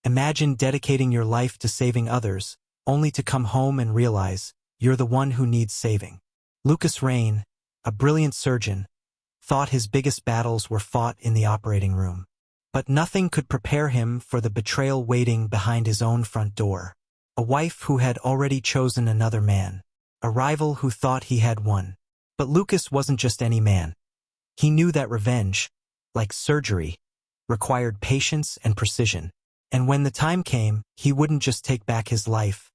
Imagine dedicating your life to saving others, only to come home and realize you're the one who needs saving. Lucas Raine, a brilliant surgeon, thought his biggest battles were fought in the operating room. But nothing could prepare him for the betrayal waiting behind his own front door. A wife who had already chosen another man. A rival who thought he had won. But Lucas wasn't just any man. He knew that revenge, like surgery, required patience and precision. And when the time came, he wouldn't just take back his life.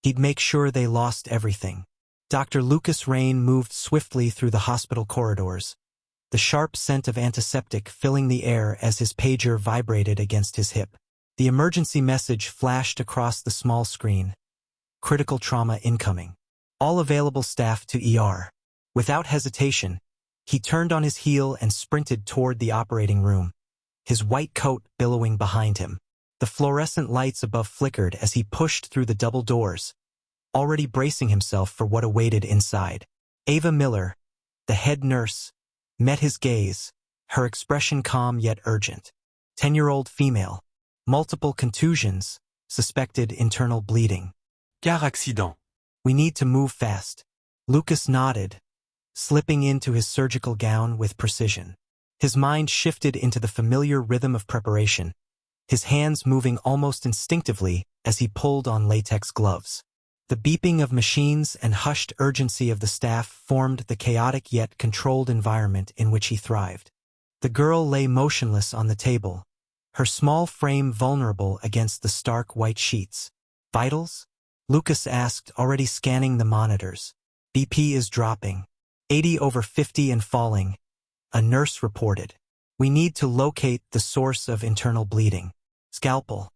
He'd make sure they lost everything. Dr. Lucas Raine moved swiftly through the hospital corridors, the sharp scent of antiseptic filling the air as his pager vibrated against his hip. The emergency message flashed across the small screen. Critical trauma incoming. All available staff to ER. Without hesitation, he turned on his heel and sprinted toward the operating room, his white coat billowing behind him. The fluorescent lights above flickered as he pushed through the double doors, already bracing himself for what awaited inside. Ava Miller, the head nurse, met his gaze, her expression calm yet urgent. 10-year-old female. Multiple contusions, suspected internal bleeding. Car accident. We need to move fast. Lucas nodded, slipping into his surgical gown with precision. His mind shifted into the familiar rhythm of preparation, his hands moving almost instinctively as he pulled on latex gloves. The beeping of machines and hushed urgency of the staff formed the chaotic yet controlled environment in which he thrived. The girl lay motionless on the table, her small frame vulnerable against the stark white sheets. Vitals? Lucas asked, already scanning the monitors. BP is dropping. 80/50 and falling. A nurse reported. We need to locate the source of internal bleeding. Scalpel.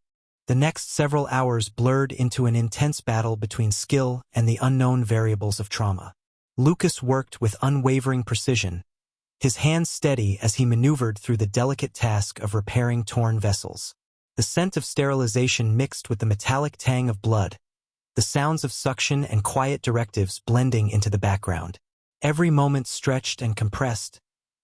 The next several hours blurred into an intense battle between skill and the unknown variables of trauma. Lucas worked with unwavering precision, his hands steady as he maneuvered through the delicate task of repairing torn vessels. The scent of sterilization mixed with the metallic tang of blood, the sounds of suction and quiet directives blending into the background. Every moment stretched and compressed,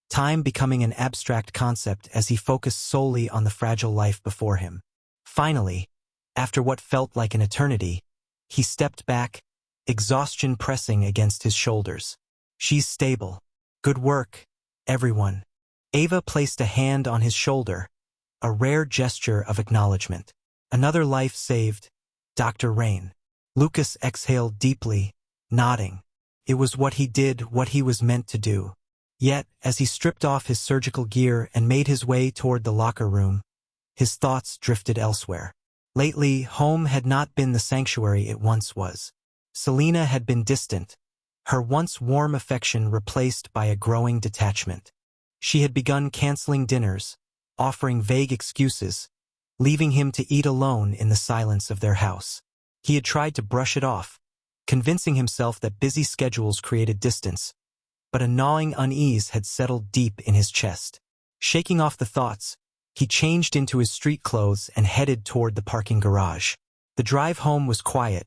time becoming an abstract concept as he focused solely on the fragile life before him. Finally, after what felt like an eternity, he stepped back, exhaustion pressing against his shoulders. She's stable. Good work, everyone. Ava placed a hand on his shoulder, a rare gesture of acknowledgement. Another life saved, Dr. Raine. Lucas exhaled deeply, nodding. It was what he did, what he was meant to do. Yet, as he stripped off his surgical gear and made his way toward the locker room, his thoughts drifted elsewhere. Lately, home had not been the sanctuary it once was. Selena had been distant, her once warm affection replaced by a growing detachment. She had begun canceling dinners, offering vague excuses, leaving him to eat alone in the silence of their house. He had tried to brush it off, convincing himself that busy schedules created distance, but a gnawing unease had settled deep in his chest. Shaking off the thoughts, he changed into his street clothes and headed toward the parking garage. The drive home was quiet,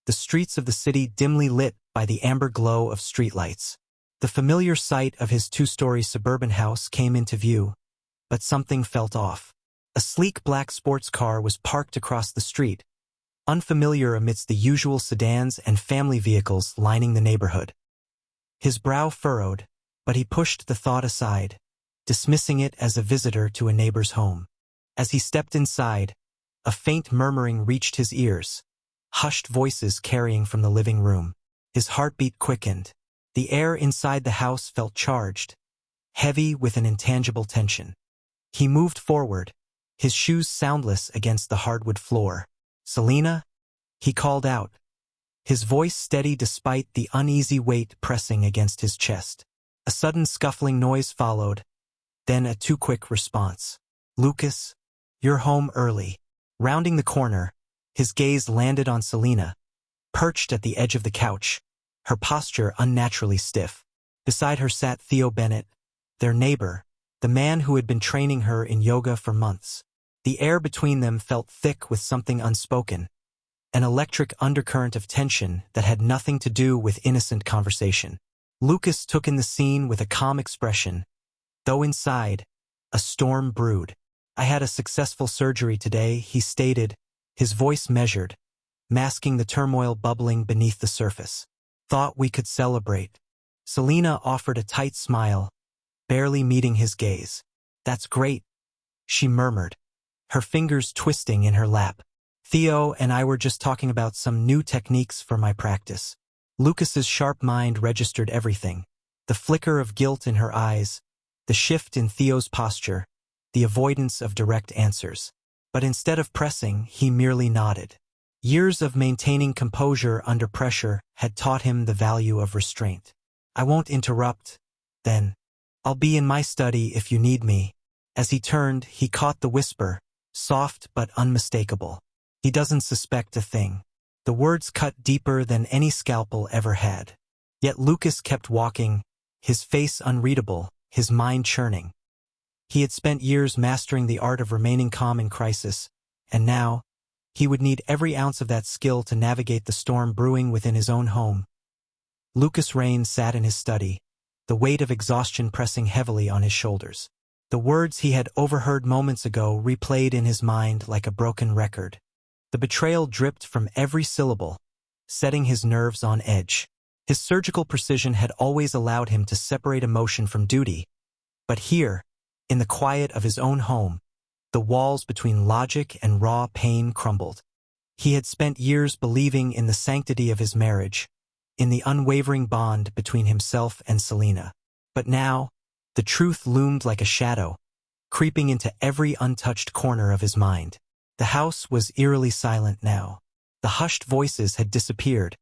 the streets of the city dimly lit by the amber glow of streetlights. The familiar sight of his two-story suburban house came into view, but something felt off. A sleek black sports car was parked across the street, unfamiliar amidst the usual sedans and family vehicles lining the neighborhood. His brow furrowed, but he pushed the thought aside, dismissing it as a visitor to a neighbor's home. As he stepped inside, a faint murmuring reached his ears, hushed voices carrying from the living room. His heartbeat quickened. The air inside the house felt charged, heavy with an intangible tension. He moved forward, his shoes soundless against the hardwood floor. "Selena?" he called out, his voice steady despite the uneasy weight pressing against his chest. A sudden scuffling noise followed, then a too-quick response. "Lucas, you're home early." Rounding the corner, his gaze landed on Selena, perched at the edge of the couch, her posture unnaturally stiff. Beside her sat Theo Bennett, their neighbor, the man who had been training her in yoga for months. The air between them felt thick with something unspoken, an electric undercurrent of tension that had nothing to do with innocent conversation. Lucas took in the scene with a calm expression, though inside, a storm brewed. I had a successful surgery today, he stated, his voice measured, masking the turmoil bubbling beneath the surface. Thought we could celebrate. Selena offered a tight smile, barely meeting his gaze. That's great, she murmured, her fingers twisting in her lap. Theo and I were just talking about some new techniques for my practice. Lucas's sharp mind registered everything. The flicker of guilt in her eyes, the shift in Theo's posture, the avoidance of direct answers. But instead of pressing, he merely nodded. Years of maintaining composure under pressure had taught him the value of restraint. I won't interrupt, then. I'll be in my study if you need me. As he turned, he caught the whisper, soft but unmistakable. He doesn't suspect a thing. The words cut deeper than any scalpel ever had. Yet Lucas kept walking, his face unreadable, his mind churning. He had spent years mastering the art of remaining calm in crisis, and now, he would need every ounce of that skill to navigate the storm brewing within his own home. Lucas Raine sat in his study, the weight of exhaustion pressing heavily on his shoulders. The words he had overheard moments ago replayed in his mind like a broken record. The betrayal dripped from every syllable, setting his nerves on edge. His surgical precision had always allowed him to separate emotion from duty, but here, in the quiet of his own home, the walls between logic and raw pain crumbled. He had spent years believing in the sanctity of his marriage, in the unwavering bond between himself and Selena. But now, the truth loomed like a shadow, creeping into every untouched corner of his mind. The house was eerily silent now. The hushed voices had disappeared,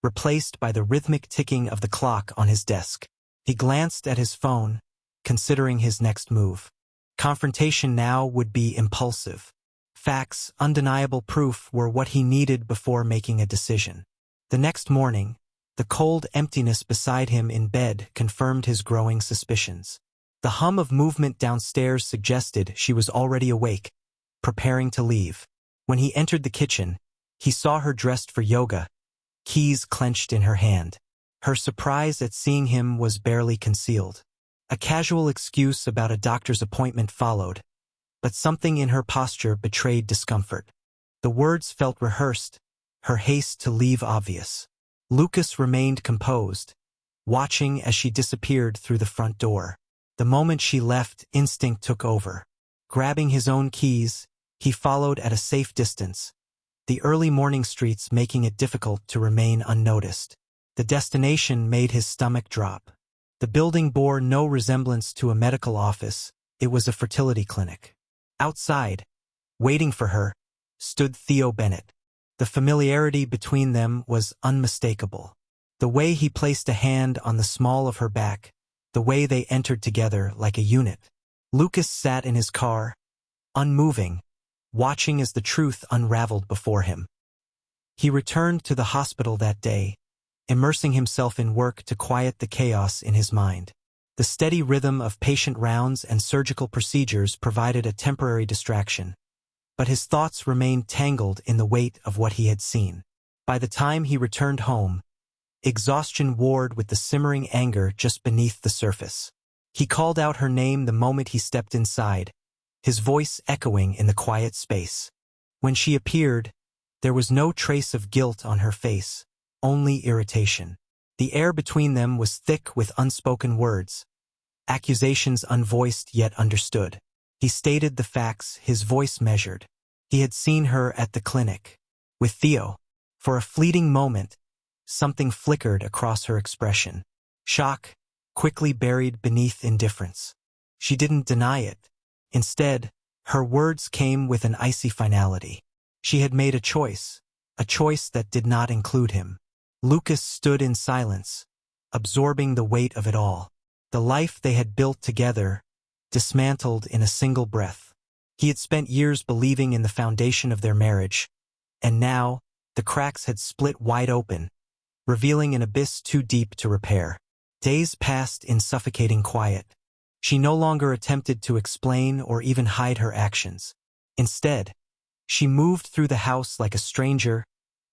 replaced by the rhythmic ticking of the clock on his desk. He glanced at his phone, considering his next move. Confrontation now would be impulsive. Facts, undeniable proof were what he needed before making a decision. The next morning, the cold emptiness beside him in bed confirmed his growing suspicions. The hum of movement downstairs suggested she was already awake, preparing to leave. When he entered the kitchen, he saw her dressed for yoga, keys clenched in her hand. Her surprise at seeing him was barely concealed. A casual excuse about a doctor's appointment followed, but something in her posture betrayed discomfort. The words felt rehearsed, her haste to leave obvious. Lucas remained composed, watching as she disappeared through the front door. The moment she left, instinct took over. Grabbing his own keys, he followed at a safe distance, the early morning streets making it difficult to remain unnoticed. The destination made his stomach drop. The building bore no resemblance to a medical office, it was a fertility clinic. Outside, waiting for her, stood Theo Bennett. The familiarity between them was unmistakable. The way he placed a hand on the small of her back, the way they entered together like a unit. Lucas sat in his car, unmoving, watching as the truth unraveled before him. He returned to the hospital that day, immersing himself in work to quiet the chaos in his mind. The steady rhythm of patient rounds and surgical procedures provided a temporary distraction, but his thoughts remained tangled in the weight of what he had seen. By the time he returned home, exhaustion warred with the simmering anger just beneath the surface. He called out her name the moment he stepped inside, his voice echoing in the quiet space. When she appeared, there was no trace of guilt on her face, only irritation. The air between them was thick with unspoken words, accusations unvoiced yet understood. He stated the facts, his voice measured. He had seen her at the clinic, with Theo. For a fleeting moment, something flickered across her expression. Shock, quickly buried beneath indifference. She didn't deny it. Instead, her words came with an icy finality. She had made a choice that did not include him. Lucas stood in silence, absorbing the weight of it all. The life they had built together, dismantled in a single breath. He had spent years believing in the foundation of their marriage, and now, the cracks had split wide open, revealing an abyss too deep to repair. Days passed in suffocating quiet. She no longer attempted to explain or even hide her actions. Instead, she moved through the house like a stranger,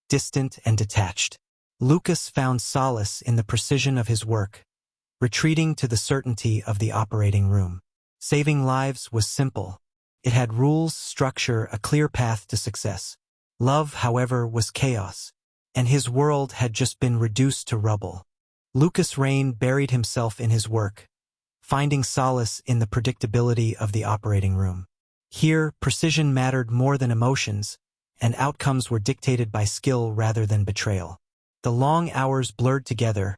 distant and detached. Lucas found solace in the precision of his work, retreating to the certainty of the operating room. Saving lives was simple, It had rules, structure, a clear path to success. Love, however, was chaos, and his world had just been reduced to rubble. Lucas Raine buried himself in his work, finding solace in the predictability of the operating room. Here, precision mattered more than emotions, and outcomes were dictated by skill rather than betrayal. The long hours blurred together,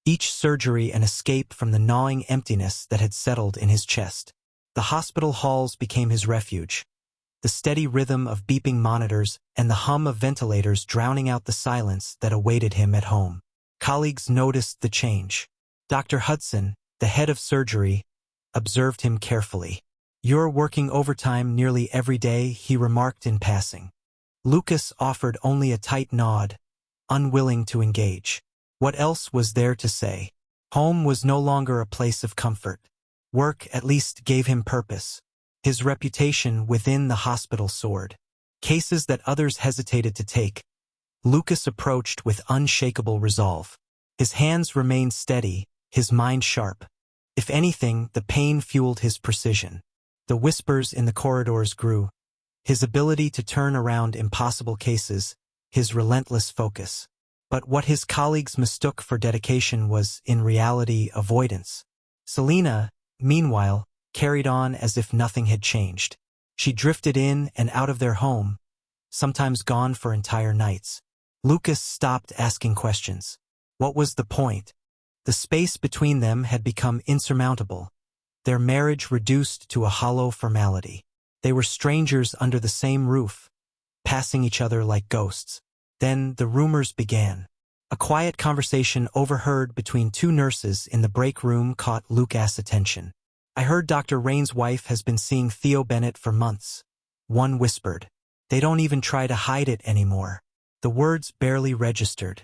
each surgery an escape from the gnawing emptiness that had settled in his chest. The hospital halls became his refuge, the steady rhythm of beeping monitors and the hum of ventilators drowning out the silence that awaited him at home. Colleagues noticed the change. Dr. Hudson, the head of surgery, observed him carefully. "You're working overtime nearly every day," he remarked in passing. Lucas offered only a tight nod, unwilling to engage. What else was there to say? Home was no longer a place of comfort. Work at least gave him purpose. His reputation within the hospital soared. Cases that others hesitated to take, Lucas approached with unshakable resolve. His hands remained steady, his mind sharp. If anything, the pain fueled his precision. The whispers in the corridors grew. His ability to turn around impossible cases, his relentless focus. But what his colleagues mistook for dedication was, in reality, avoidance. Selina, meanwhile, carried on as if nothing had changed. She drifted in and out of their home, sometimes gone for entire nights. Lucas stopped asking questions. What was the point? The space between them had become insurmountable, their marriage reduced to a hollow formality. They were strangers under the same roof, passing each other like ghosts. Then the rumors began. A quiet conversation overheard between two nurses in the break room caught Lucas' attention. "I heard Dr. Raine's wife has been seeing Theo Bennett for months," one whispered. "They don't even try to hide it anymore." The words barely registered.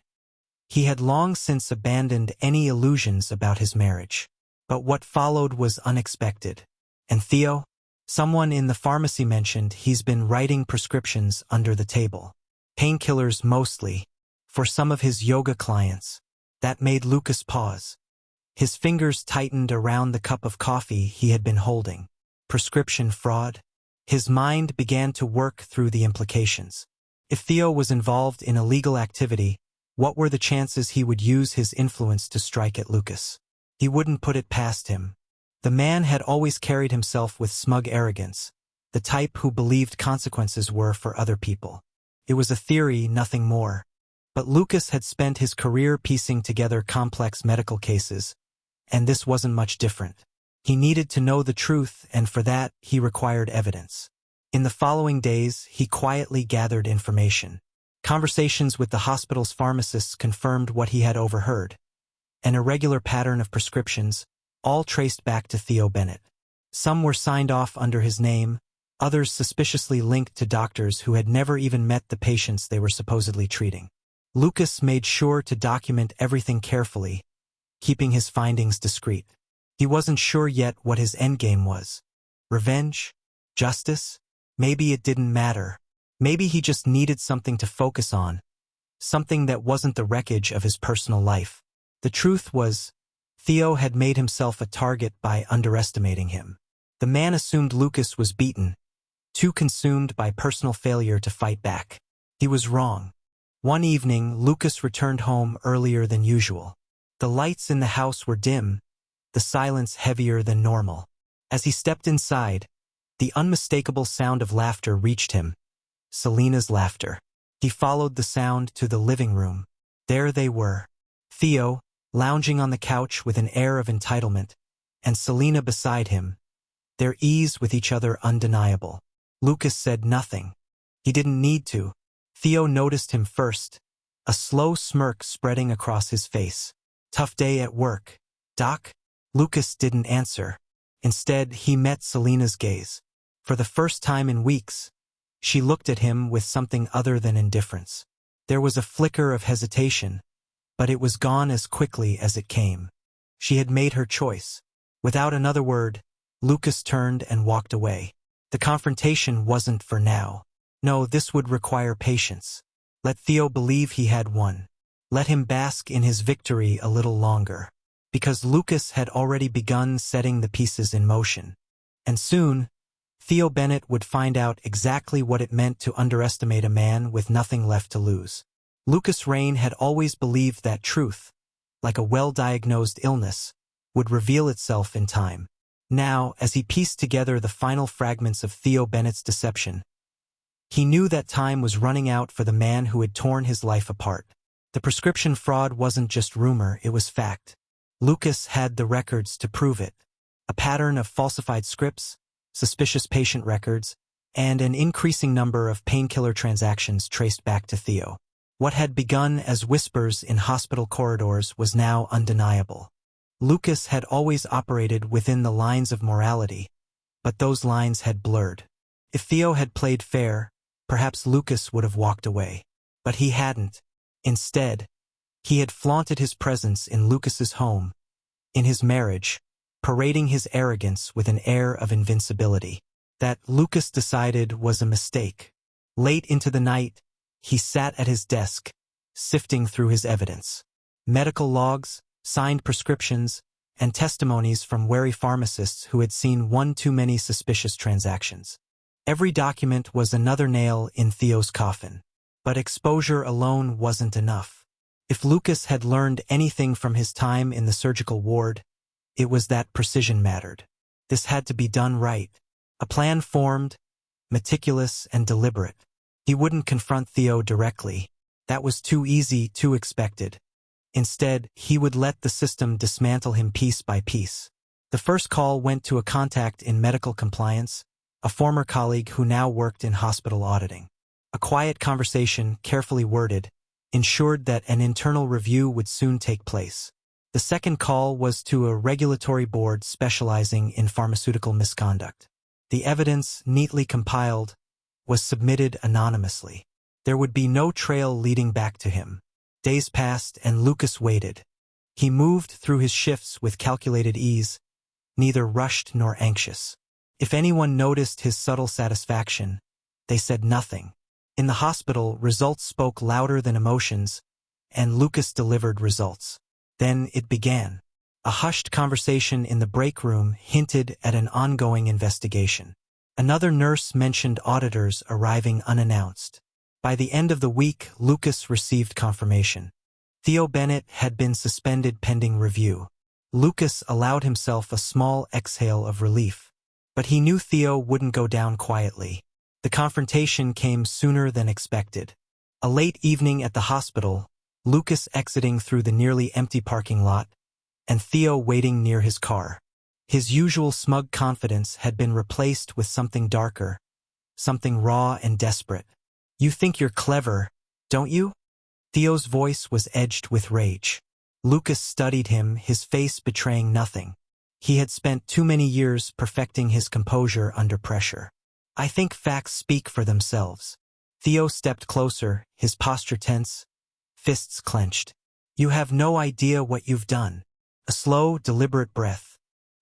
He had long since abandoned any illusions about his marriage. But what followed was unexpected. "And Theo?" Someone in the pharmacy mentioned he's been writing prescriptions under the table. Painkillers mostly, for some of his yoga clients. That made Lucas pause. His fingers tightened around the cup of coffee he had been holding. Prescription fraud? His mind began to work through the implications. If Theo was involved in illegal activity, what were the chances he would use his influence to strike at Lucas? He wouldn't put it past him. The man had always carried himself with smug arrogance, the type who believed consequences were for other people. It was a theory, nothing more. But Lucas had spent his career piecing together complex medical cases, and this wasn't much different. He needed to know the truth, and for that, he required evidence. In the following days, he quietly gathered information. Conversations with the hospital's pharmacists confirmed what he had overheard. An irregular pattern of prescriptions, all traced back to Theo Bennett. Some were signed off under his name, others suspiciously linked to doctors who had never even met the patients they were supposedly treating. Lucas made sure to document everything carefully, keeping his findings discreet. He wasn't sure yet what his endgame was. Revenge? Justice? Maybe it didn't matter. Maybe he just needed something to focus on, something that wasn't the wreckage of his personal life. The truth was, Theo had made himself a target by underestimating him. The man assumed Lucas was beaten, too consumed by personal failure to fight back. He was wrong. One evening, Lucas returned home earlier than usual. The lights in the house were dim, the silence heavier than normal. As he stepped inside, the unmistakable sound of laughter reached him. Selina's laughter. He followed the sound to the living room. There they were. Theo, lounging on the couch with an air of entitlement, and Selina beside him, their ease with each other undeniable. Lucas said nothing. He didn't need to. Theo noticed him first, a slow smirk spreading across his face. "Tough day at work, Doc?" Lucas didn't answer. Instead, he met Selina's gaze. For the first time in weeks, she looked at him with something other than indifference. There was a flicker of hesitation, but it was gone as quickly as it came. She had made her choice. Without another word, Lucas turned and walked away. The confrontation wasn't for now. No, this would require patience. Let Theo believe he had won. Let him bask in his victory a little longer. Because Lucas had already begun setting the pieces in motion. And soon, Theo Bennett would find out exactly what it meant to underestimate a man with nothing left to lose. Lucas Raine had always believed that truth, like a well-diagnosed illness, would reveal itself in time. Now, as he pieced together the final fragments of Theo Bennett's deception, he knew that time was running out for the man who had torn his life apart. The prescription fraud wasn't just rumor, it was fact. Lucas had the records to prove it. A pattern of falsified scripts, suspicious patient records, and an increasing number of painkiller transactions traced back to Theo. What had begun as whispers in hospital corridors was now undeniable. Lucas had always operated within the lines of morality, but those lines had blurred. If Theo had played fair, perhaps Lucas would have walked away. But he hadn't. Instead, he had flaunted his presence in Lucas's home, in his marriage, parading his arrogance with an air of invincibility. That, Lucas decided, was a mistake. Late into the night, he sat at his desk, sifting through his evidence. Medical logs, signed prescriptions, and testimonies from wary pharmacists who had seen one too many suspicious transactions. Every document was another nail in Theo's coffin. But exposure alone wasn't enough. If Lucas had learned anything from his time in the surgical ward, it was that precision mattered. This had to be done right. A plan formed, meticulous and deliberate. He wouldn't confront Theo directly. That was too easy, too expected. Instead, he would let the system dismantle him piece by piece. The first call went to a contact in medical compliance, a former colleague who now worked in hospital auditing. A quiet conversation, carefully worded, ensured that an internal review would soon take place. The second call was to a regulatory board specializing in pharmaceutical misconduct. The evidence, neatly compiled, was submitted anonymously. There would be no trail leading back to him. Days passed and Lucas waited. He moved through his shifts with calculated ease, neither rushed nor anxious. If anyone noticed his subtle satisfaction, they said nothing. In the hospital, results spoke louder than emotions, and Lucas delivered results. Then it began. A hushed conversation in the break room hinted at an ongoing investigation. Another nurse mentioned auditors arriving unannounced. By the end of the week, Lucas received confirmation. Theo Bennett had been suspended pending review. Lucas allowed himself a small exhale of relief. But he knew Theo wouldn't go down quietly. The confrontation came sooner than expected. A late evening at the hospital, Lucas exiting through the nearly empty parking lot, and Theo waiting near his car. His usual smug confidence had been replaced with something darker, something raw and desperate. "You think you're clever, don't you?" Theo's voice was edged with rage. Lucas studied him, his face betraying nothing. He had spent too many years perfecting his composure under pressure. "I think facts speak for themselves." Theo stepped closer, his posture tense, fists clenched. "You have no idea what you've done." A slow, deliberate breath.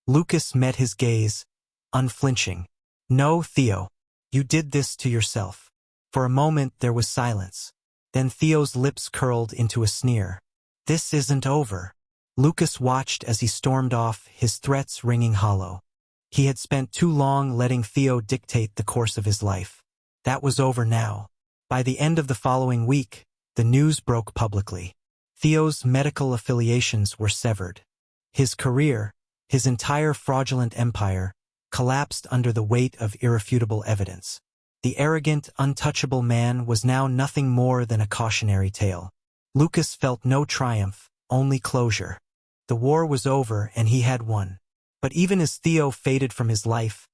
Lucas met his gaze, unflinching. "No, Theo. You did this to yourself." For a moment there was silence. Then Theo's lips curled into a sneer. "This isn't over." Lucas watched as he stormed off, his threats ringing hollow. He had spent too long letting Theo dictate the course of his life. That was over now. By the end of the following week, the news broke publicly. Theo's medical affiliations were severed. His career, his entire fraudulent empire, collapsed under the weight of irrefutable evidence. The arrogant, untouchable man was now nothing more than a cautionary tale. Lucas felt no triumph, only closure. The war was over and he had won. But even as Theo faded from his life,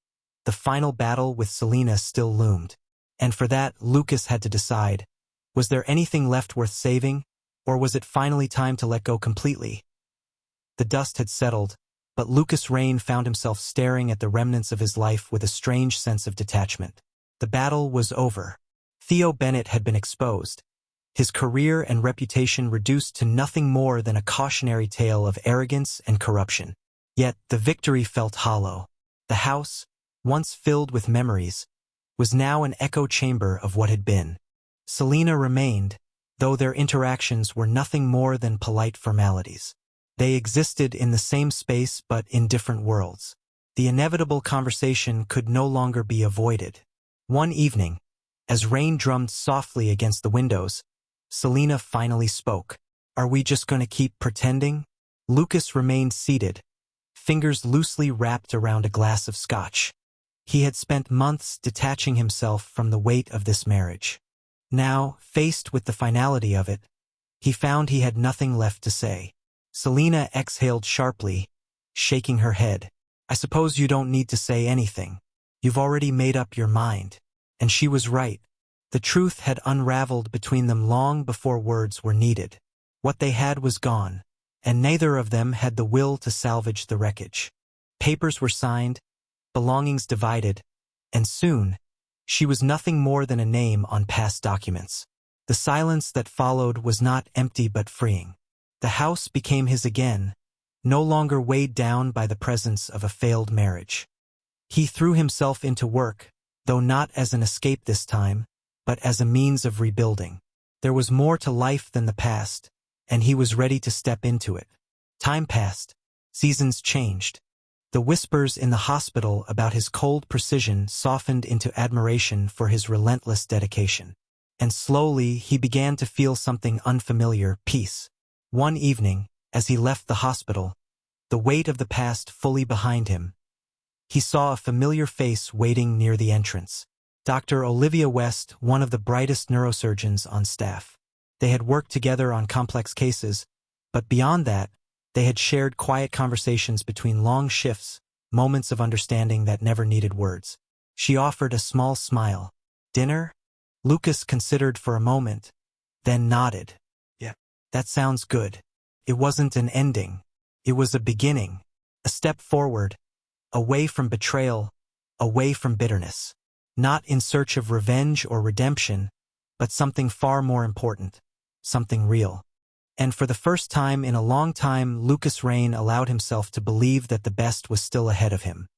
the final battle with Selena still loomed. And for that, Lucas had to decide, was there anything left worth saving, or was it finally time to let go completely? The dust had settled, but Lucas Raine found himself staring at the remnants of his life with a strange sense of detachment. The battle was over. Theo Bennett had been exposed. His career and reputation reduced to nothing more than a cautionary tale of arrogance and corruption. Yet the victory felt hollow. The house, once filled with memories, was now an echo chamber of what had been. Selena remained, though their interactions were nothing more than polite formalities. They existed in the same space but in different worlds. The inevitable conversation could no longer be avoided. One evening, as rain drummed softly against the windows, Selena finally spoke. "Are we just going to keep pretending?" Lucas remained seated, fingers loosely wrapped around a glass of scotch. He had spent months detaching himself from the weight of this marriage. Now, faced with the finality of it, he found he had nothing left to say. Selena exhaled sharply, shaking her head. "I suppose you don't need to say anything. You've already made up your mind." And she was right. The truth had unraveled between them long before words were needed. What they had was gone, and neither of them had the will to salvage the wreckage. Papers were signed, belongings divided, and soon, she was nothing more than a name on past documents. The silence that followed was not empty but freeing. The house became his again, no longer weighed down by the presence of a failed marriage. He threw himself into work, though not as an escape this time, but as a means of rebuilding. There was more to life than the past, and he was ready to step into it. Time passed. Seasons changed. The whispers in the hospital about his cold precision softened into admiration for his relentless dedication. And slowly he began to feel something unfamiliar: peace. One evening, as he left the hospital, the weight of the past fully behind him, he saw a familiar face waiting near the entrance. Dr. Olivia West, one of the brightest neurosurgeons on staff. They had worked together on complex cases, but beyond that, they had shared quiet conversations between long shifts, moments of understanding that never needed words. She offered a small smile. "Dinner?" Lucas considered for a moment, then nodded. "Yeah, that sounds good." It wasn't an ending. It was a beginning, a step forward, away from betrayal, away from bitterness. Not in search of revenge or redemption, but something far more important, something real. And for the first time in a long time, Lucas Raine allowed himself to believe that the best was still ahead of him.